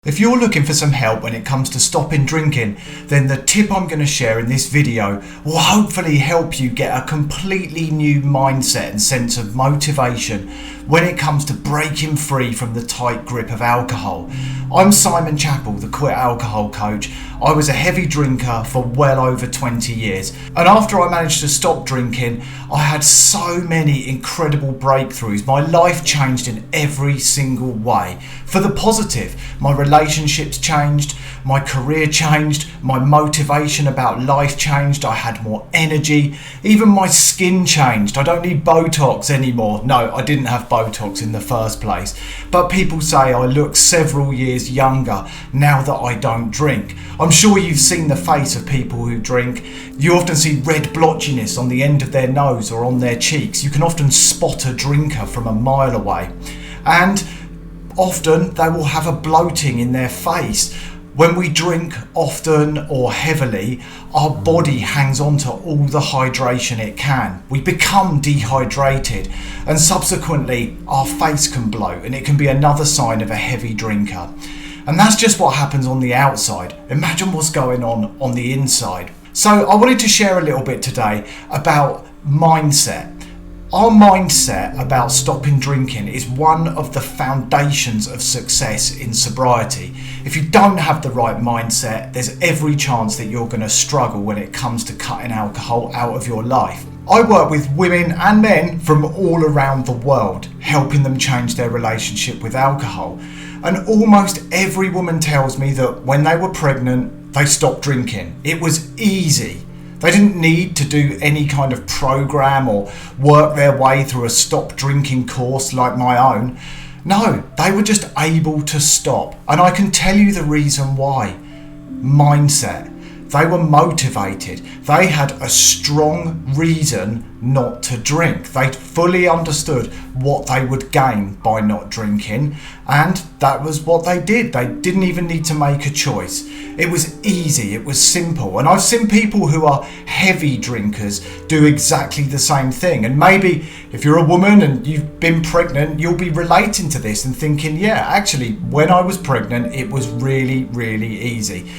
If you're looking for some help when it comes to stopping drinking, then the tip I'm going to share in this video will hopefully help you get a completely new mindset and sense of motivation when it comes to breaking free from the tight grip of alcohol. I'm Chapple, the quit alcohol coach. I was a heavy drinker for well over 20 years, and after I managed to stop drinking, I had so many incredible breakthroughs. My life changed in every single way. For the positive, my relationships changed, my career changed, my motivation about life changed, I had more energy, even my skin changed. I don't need Botox anymore. No, I didn't have Botox in the first place. But people say I look several years younger now that I don't drink. I'm sure you've seen the face of people who drink. You often see red blotchiness on the end of their nose or on their cheeks. You can often spot a drinker from a mile away. And often they will have a bloating in their face. When we drink often or heavily, our body hangs on to all the hydration it can. We become dehydrated, and subsequently our face can bloat, and it can be another sign of a heavy drinker. And that's just what happens on the outside. Imagine what's going on the inside. So I wanted to share a little bit today about mindset. Our mindset about stopping drinking is one of the foundations of success in sobriety. If you don't have the right mindset, there's every chance that you're going to struggle when it comes to cutting alcohol out of your life. I work with women and men from all around the world, helping them change their relationship with alcohol. And almost every woman tells me that when they were pregnant, they stopped drinking. It was easy. They didn't need to do any kind of program or work their way through a stop drinking course like my own. No, they were just able to stop. And I can tell you the reason why. Mindset. They were motivated. They had a strong reason not to drink. They fully understood what they would gain by not drinking, and that was what they did. They didn't even need to make a choice. It was easy, it was simple. And I've seen people who are heavy drinkers do exactly the same thing. And maybe if you're a woman and you've been pregnant, you'll be relating to this and thinking, yeah, actually, when I was pregnant, it was really, really easy.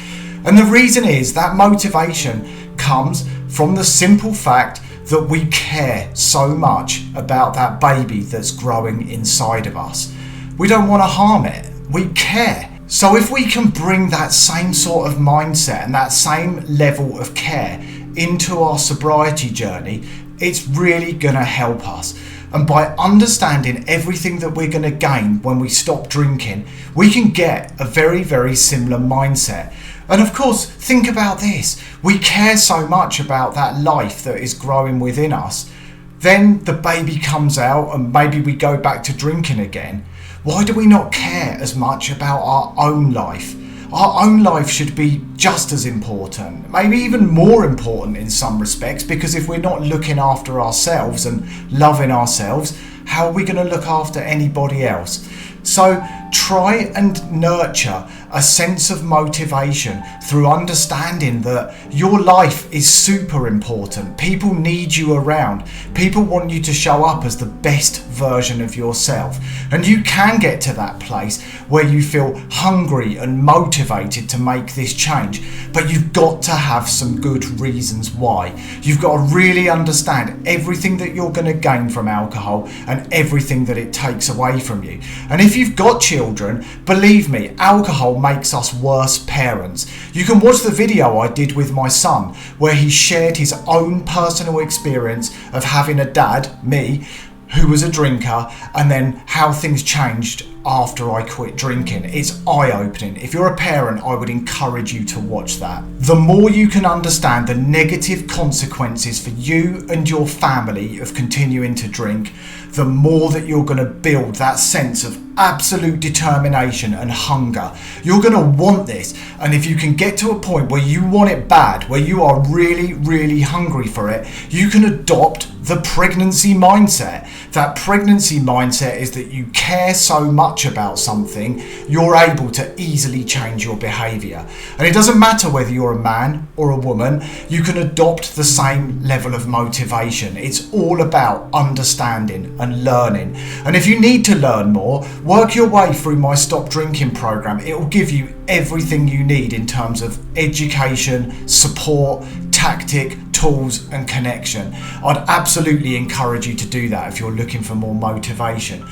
And the reason is that motivation comes from the simple fact that we care so much about that baby that's growing inside of us. We don't want to harm it. We care. So if we can bring that same sort of mindset and that same level of care into our sobriety journey, it's really going to help us. And by understanding everything that we're going to gain when we stop drinking, we can get a very, very similar mindset. And of course, think about this. We care so much about that life that is growing within us. Then the baby comes out and maybe we go back to drinking again. Why do we not care as much about our own life? Our own life should be just as important, maybe even more important in some respects, because if we're not looking after ourselves and loving ourselves, how are we going to look after anybody else? So try and nurture a sense of motivation through understanding that your life is super important. People need you around. People want you to show up as the best version of yourself. And you can get to that place where you feel hungry and motivated to make this change. But you've got to have some good reasons why. You've got to really understand everything that you're going to gain from alcohol and everything that it takes away from you. And if you've got children, believe me, alcohol makes us worse parents. You can watch the video I did with my son where he shared his own personal experience of having a dad, me, who was a drinker, and then how things changed after I quit drinking. It's eye-opening. If you're a parent, I would encourage you to watch that. The more you can understand the negative consequences for you and your family of continuing to drink, the more that you're going to build that sense of absolute determination and hunger. You're going to want this, and if you can get to a point where you want it bad, where you are really, really hungry for it, you can adopt the pregnancy mindset. That pregnancy mindset is that you care so much about something, you're able to easily change your behavior. And it doesn't matter whether you're a man or a woman, you can adopt the same level of motivation. It's all about understanding and learning. And if you need to learn more, Work your way through my Stop Drinking program. It will give you everything you need in terms of education, support, tactic, tools and connection. I'd absolutely encourage you to do that if you're looking for more motivation.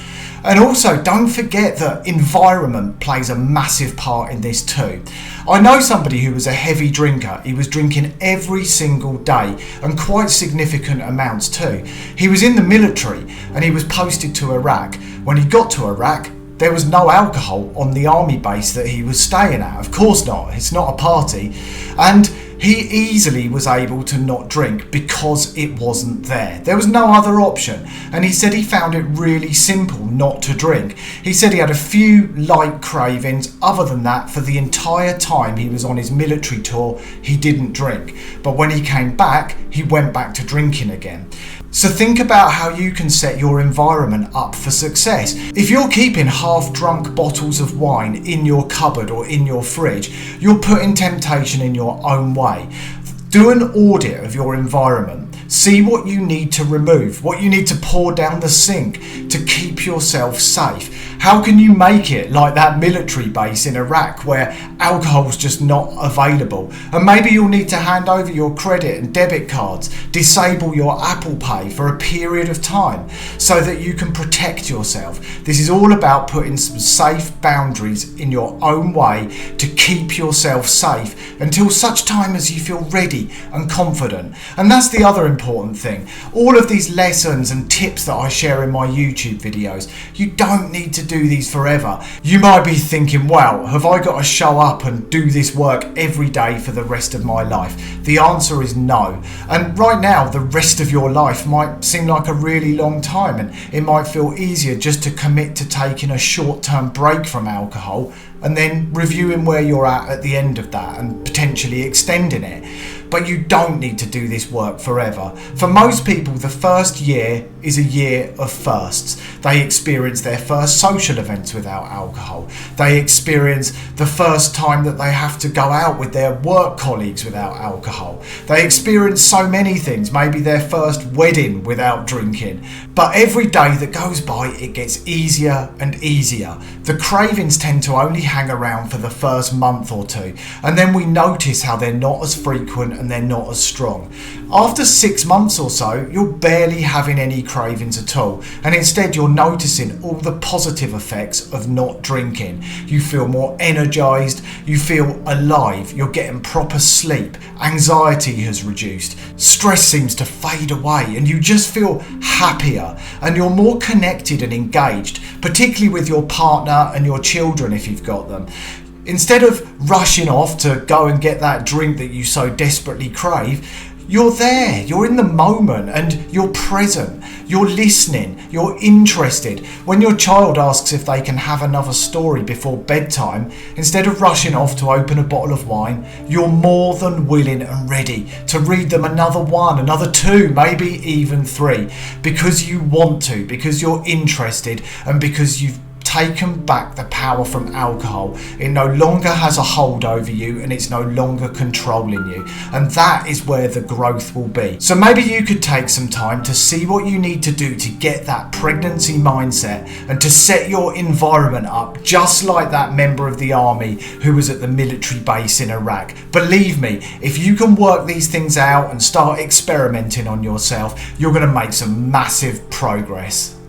And also, don't forget that environment plays a massive part in this too. I know somebody who was a heavy drinker. He was drinking every single day and quite significant amounts too. He was in the military and he was posted to Iraq. When he got to Iraq, there was no alcohol on the army base that he was staying at. Of course not, it's not a party. And he easily was able to not drink because it wasn't there. There was no other option. And he said he found it really simple not to drink. He said he had a few light cravings. Other than that, for the entire time he was on his military tour, he didn't drink. But when he came back, he went back to drinking again. So think about how you can set your environment up for success. If you're keeping half-drunk bottles of wine in your cupboard or in your fridge, you're putting temptation in your own way. Do an audit of your environment. See what you need to remove, what you need to pour down the sink to keep yourself safe. How can you make it like that military base in Iraq where alcohol's just not available? And maybe you'll need to hand over your credit and debit cards, disable your Apple Pay for a period of time so that you can protect yourself. This is all about putting some safe boundaries in your own way to keep yourself safe until such time as you feel ready and confident. And that's the other important thing. All of these lessons and tips that I share in my YouTube videos, you don't need to do these forever. You might be thinking, wow, have I got to show up and do this work every day for the rest of my life? The answer is no. And right now, the rest of your life might seem like a really long time, and it might feel easier just to commit to taking a short-term break from alcohol and then reviewing where you're at the end of that and potentially extending it. But you don't need to do this work forever. For most people, the first year is a year of firsts. They experience their first social events without alcohol. They experience the first time that they have to go out with their work colleagues without alcohol. They experience so many things, maybe their first wedding without drinking. But every day that goes by, it gets easier and easier. The cravings tend to only hang around for the first month or two, and then we notice how they're not as frequent and they're not as strong. After 6 months or so, you're barely having any cravings at all, and instead you're noticing all the positive effects of not drinking. You feel more energized, you feel alive, you're getting proper sleep, anxiety has reduced, stress seems to fade away, and you just feel happier, and you're more connected and engaged, particularly with your partner and your children if you've got them. Instead of rushing off to go and get that drink that you so desperately crave, you're there, you're in the moment, and you're present, you're listening, you're interested. When your child asks if they can have another story before bedtime, instead of rushing off to open a bottle of wine, you're more than willing and ready to read them another one, another two, maybe even three, because you want to, because you're interested, and because you've taken back the power from alcohol. It no longer has a hold over you, and it's no longer controlling you, and that is where the growth will be. So maybe you could take some time to see what you need to do to get that pregnancy mindset and to set your environment up just like that member of the army who was at the military base in Iraq. Believe me, if you can work these things out and start experimenting on yourself, you're going to make some massive progress.